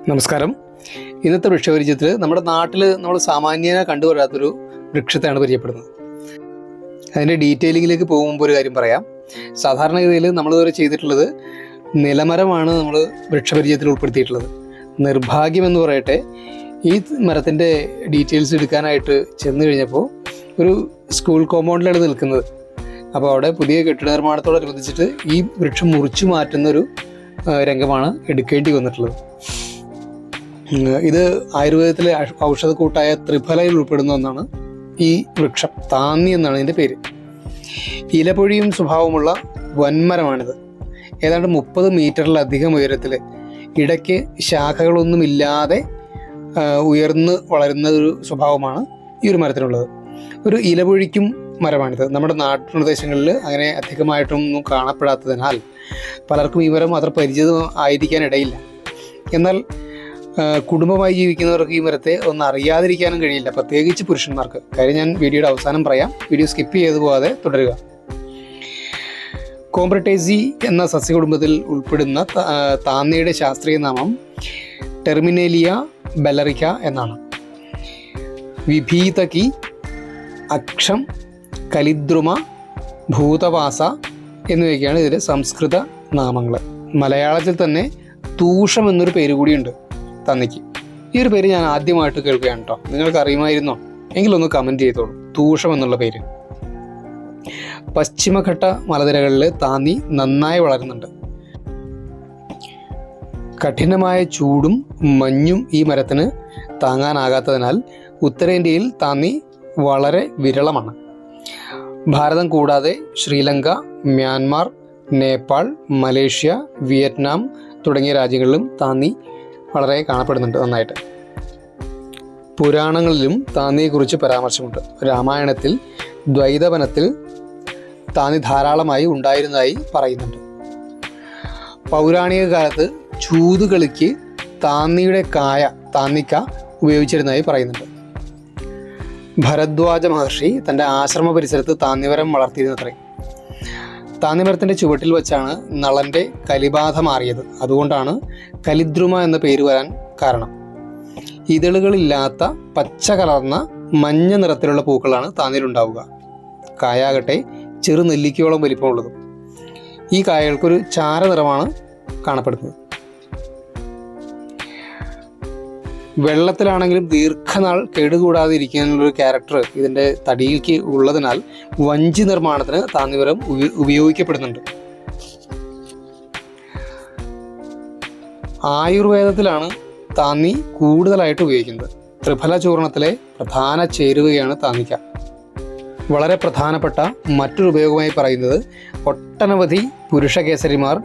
നമസ്കാരം. ഇന്നത്തെ വൃക്ഷപരിചയത്തിൽ നമ്മുടെ നാട്ടിൽ നമ്മൾ സാമാന്യേന കണ്ടുവരാത്തൊരു വൃക്ഷത്തെയാണ് പരിചയപ്പെടുന്നത്. അതിൻ്റെ ഡീറ്റെയിലിങ്ങിലേക്ക് പോകുമ്പോൾ ഒരു കാര്യം പറയാം. സാധാരണഗതിയിൽ നമ്മളിതുവരെ ചെയ്തിട്ടുള്ളത് നിലമരമാണ് നമ്മൾ വൃക്ഷപരിചയത്തിൽ ഉൾപ്പെടുത്തിയിട്ടുള്ളത്. നിർഭാഗ്യം എന്ന് പറയട്ടെ, ഈ മരത്തിൻ്റെ ഡീറ്റെയിൽസ് എടുക്കാനായിട്ട് ചെന്ന് കഴിഞ്ഞപ്പോൾ ഒരു സ്കൂൾ കോമ്പൗണ്ടിലാണ് നിൽക്കുന്നത്. അപ്പോൾ അവിടെ പുതിയ കെട്ടിട നിർമ്മാണത്തോടനുബന്ധിച്ചിട്ട് ഈ വൃക്ഷം മുറിച്ചു മാറ്റുന്നൊരു രംഗമാണ് എടുക്കേണ്ടി വന്നിട്ടുള്ളത്. ഇത് ആയുർവേദത്തിലെ ഔഷധക്കൂട്ടായ ത്രിഫലയിൽ ഉൾപ്പെടുന്ന ഒന്നാണ് ഈ വൃക്ഷം. താന്നി എന്നാണ് ഇതിൻ്റെ പേര്. ഇലപൊഴിയും സ്വഭാവമുള്ള വൻമരമാണിത്. ഏതാണ്ട് 30 മീറ്ററിലധികം ഉയരത്തിൽ ഇടയ്ക്ക് ശാഖകളൊന്നുമില്ലാതെ ഉയർന്ന് വളരുന്ന ഒരു സ്വഭാവമാണ് ഈ ഒരു മരത്തിനുള്ളത്. ഒരു ഇലപൊഴിക്കും മരമാണിത്. നമ്മുടെ നാട്ടുപ്രദേശങ്ങളിൽ അങ്ങനെ അധികമായിട്ടൊന്നും കാണപ്പെടാത്തതിനാൽ പലർക്കും ഈ മരം അത്ര പരിചിതം ആയിരിക്കാനിടയില്ല. എന്നാൽ കുടുംബമായി ജീവിക്കുന്നവർക്ക് ഈ മരത്തെ ഒന്ന് അറിയാതിരിക്കാനും കഴിയില്ല, പ്രത്യേകിച്ച് പുരുഷന്മാർക്ക്. കാര്യം ഞാൻ വീഡിയോയുടെ അവസാനം പറയാം. വീഡിയോ സ്കിപ്പ് ചെയ്തു പോകാതെ തുടരുക. കോംബ്രട്ടേസി എന്ന സസ്യകുടുംബത്തിൽ ഉൾപ്പെടുന്ന താന്നിയുടെ ശാസ്ത്രീയ നാമം ടെർമിനേലിയ ബെല്ലറിക്ക എന്നാണ്. വിഭീതകി, അക്ഷം, കലിദ്രുമ, ഭൂതവാസ എന്നിവയൊക്കെയാണ് ഇതിൻ്റെ സംസ്കൃത നാമങ്ങൾ. മലയാളത്തിൽ തന്നെ തൂഷം എന്നൊരു പേര് കൂടിയുണ്ട് താന്നിക്ക്. ഈ ഒരു പേര് ഞാൻ ആദ്യമായിട്ട് കേൾക്കുകയാണ് കേട്ടോ. നിങ്ങൾക്ക് അറിയുമായിരുന്നോ? എങ്കിലൊന്ന് കമൻറ്റ് ചെയ്തോളൂ. തൂഷം എന്നുള്ള പേര്. പശ്ചിമഘട്ട മലനിരകളിൽ താന്നി നന്നായി വളരുന്നുണ്ട്. കഠിനമായ ചൂടും മഞ്ഞും ഈ മരത്തിന് താങ്ങാനാകാത്തതിനാൽ ഉത്തരേന്ത്യയിൽ താന്നി വളരെ വിരളമാണ്. ഭാരതം കൂടാതെ Sri Lanka, Myanmar, Nepal, Malaysia, Vietnam തുടങ്ങിയ രാജ്യങ്ങളിലും താന്നി വളരെ കാണപ്പെടുന്നുണ്ട് നന്നായിട്ട്. പുരാണങ്ങളിലും താന്നിയെക്കുറിച്ച് പരാമർശമുണ്ട്. രാമായണത്തിൽ ദ്വൈതവനത്തിൽ താന്നി ധാരാളമായി ഉണ്ടായിരുന്നതായി പറയുന്നുണ്ട്. പൗരാണിക കാലത്ത് ചൂതുകളിക്ക് താന്നിയുടെ താന്നിക്ക ഉപയോഗിച്ചിരുന്നതായി പറയുന്നുണ്ട്. ഭരദ്വാജ മഹർഷി തൻ്റെ ആശ്രമ പരിസരത്ത് താന്നിമരം വളർത്തിയിരുന്നത്രേ. താന്നിമരത്തിൻ്റെ ചുവട്ടിൽ വെച്ചാണ് നളൻ്റെ കലിബാധ മാറിയത്. അതുകൊണ്ടാണ് കലിദ്രുമ എന്ന പേര് വരാൻ കാരണം. ഇതളുകളില്ലാത്ത പച്ച കലർന്ന മഞ്ഞ നിറത്തിലുള്ള പൂക്കളാണ് താന്നിയിലുണ്ടാവുക. കായാകട്ടെ ചെറു നെല്ലിക്കയോളം വലിപ്പമുള്ളതും. ഈ കായകൾക്കൊരു ചാര നിറമാണ് കാണപ്പെടുന്നത്. വെള്ളത്തിലാണെങ്കിലും ദീർഘനാൾ കേടുകൂടാതെ ഇരിക്കാനുള്ളൊരു ക്യാരക്ടർ ഇതിൻ്റെ തടിയിലേക്ക് ഉള്ളതിനാൽ വഞ്ചി നിർമ്മാണത്തിന് താന്നിമരം ഉപയോഗിക്കപ്പെടുന്നുണ്ട്. ആയുർവേദത്തിലാണ് താന്നി കൂടുതലായിട്ട് ഉപയോഗിക്കുന്നത്. ത്രിഫല ചൂർണത്തിലെ പ്രധാന ചേരുവയാണ് താന്നിക്ക. വളരെ പ്രധാനപ്പെട്ട മറ്റൊരു ഉപയോഗമായി പറയുന്നത് ഒട്ടനവധി പുരുഷകേസരിമാർ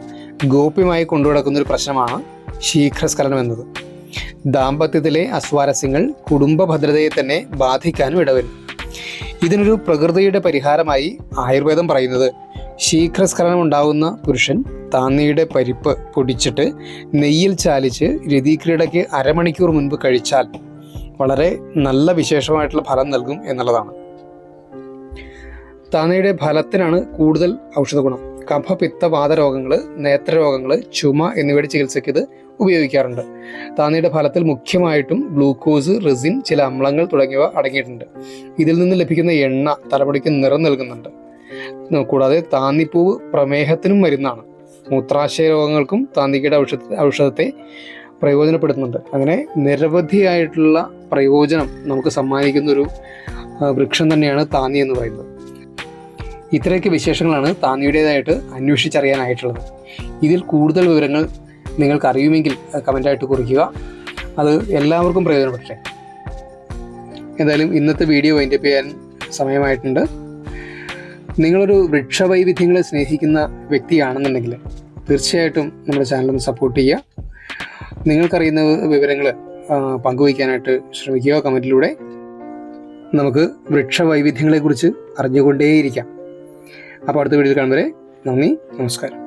ഗോപ്യമായി കൊണ്ടുനടക്കുന്നൊരു പ്രശ്നമാണ് ശീഘ്രസ്ഖലനം എന്നത്. ദാമ്പത്യത്തിലെ അസ്വാരസ്യങ്ങൾ കുടുംബ ഭദ്രതയെ തന്നെ ബാധിക്കാനും ഇടവരും. ഇതിനൊരു പ്രകൃതിയുടെ പരിഹാരമായി ആയുർവേദം പറയുന്നത് ശീഘ്രസ്ഖലനം ഉണ്ടാകുന്ന പുരുഷൻ താന്നിയുടെ പരിപ്പ് പൊടിച്ചിട്ട് നെയ്യിൽ ചാലിച്ച് രതിക്രീഡയ്ക്ക് അരമണിക്കൂർ മുൻപ് കഴിച്ചാൽ വളരെ നല്ല വിശേഷമായിട്ടുള്ള ഫലം നൽകും എന്നുള്ളതാണ്. താന്നിയുടെ ഫലത്തിനാണ് കൂടുതൽ ഔഷധ ഗുണം. കഫ, പിത്ത, വാതരോഗങ്ങൾ, നേത്രരോഗങ്ങൾ, ചുമ എന്നിവയുടെ ചികിത്സയ്ക്ക് ഇത് ഉപയോഗിക്കാറുണ്ട്. താന്നിയുടെ ഫലത്തിൽ മുഖ്യമായിട്ടും ഗ്ലൂക്കോസ്, റെസിൻ, ചില അമ്ലങ്ങൾ തുടങ്ങിയവ അടങ്ങിയിട്ടുണ്ട്. ഇതിൽ നിന്ന് ലഭിക്കുന്ന എണ്ണ തലമുടിക്ക് നിറം നൽകുന്നുണ്ട്. കൂടാതെ താന്നിപ്പൂവ് പ്രമേഹത്തിനും മരുന്നാണ്. മൂത്രാശയ രോഗങ്ങൾക്കും താന്നിക്കയുടെ ഔഷധത്തെ പ്രയോജനപ്പെടുത്തുന്നുണ്ട്. അങ്ങനെ നിരവധിയായിട്ടുള്ള പ്രയോജനം നമുക്ക് സമ്മാനിക്കുന്നൊരു വൃക്ഷം തന്നെയാണ് താന്നി എന്ന് പറയുന്നത്. ഇത്രയൊക്കെ വിശേഷങ്ങളാണ് താന്നിയുടേതായിട്ട് അന്വേഷിച്ചറിയാനായിട്ടുള്ളത്. ഇതിൽ കൂടുതൽ വിവരങ്ങൾ നിങ്ങൾക്ക് അറിയുമെങ്കിൽ കമൻ്റായിട്ട് കുറിക്കുക. അത് എല്ലാവർക്കും പ്രയോജനപ്പെടട്ടെ. എന്തായാലും ഇന്നത്തെ വീഡിയോ വൈൻഡപ്പ് ചെയ്യാൻ സമയമായിട്ടുണ്ട്. നിങ്ങളൊരു വൃക്ഷവൈവിധ്യങ്ങളെ സ്നേഹിക്കുന്ന വ്യക്തിയാണെന്നുണ്ടെങ്കിൽ തീർച്ചയായിട്ടും നമ്മുടെ ചാനലൊന്ന് സപ്പോർട്ട് ചെയ്യുക. നിങ്ങൾക്കറിയുന്ന വിവരങ്ങൾ പങ്കുവയ്ക്കാനായിട്ട് ശ്രമിക്കുക കമൻറ്റിലൂടെ. നമുക്ക് വൃക്ഷവൈവിധ്യങ്ങളെക്കുറിച്ച് അറിഞ്ഞുകൊണ്ടേയിരിക്കാം. അപ്പോൾ അടുത്ത വീഡിയോയിൽ കാണുന്നവരെ നന്ദി, നമസ്കാരം.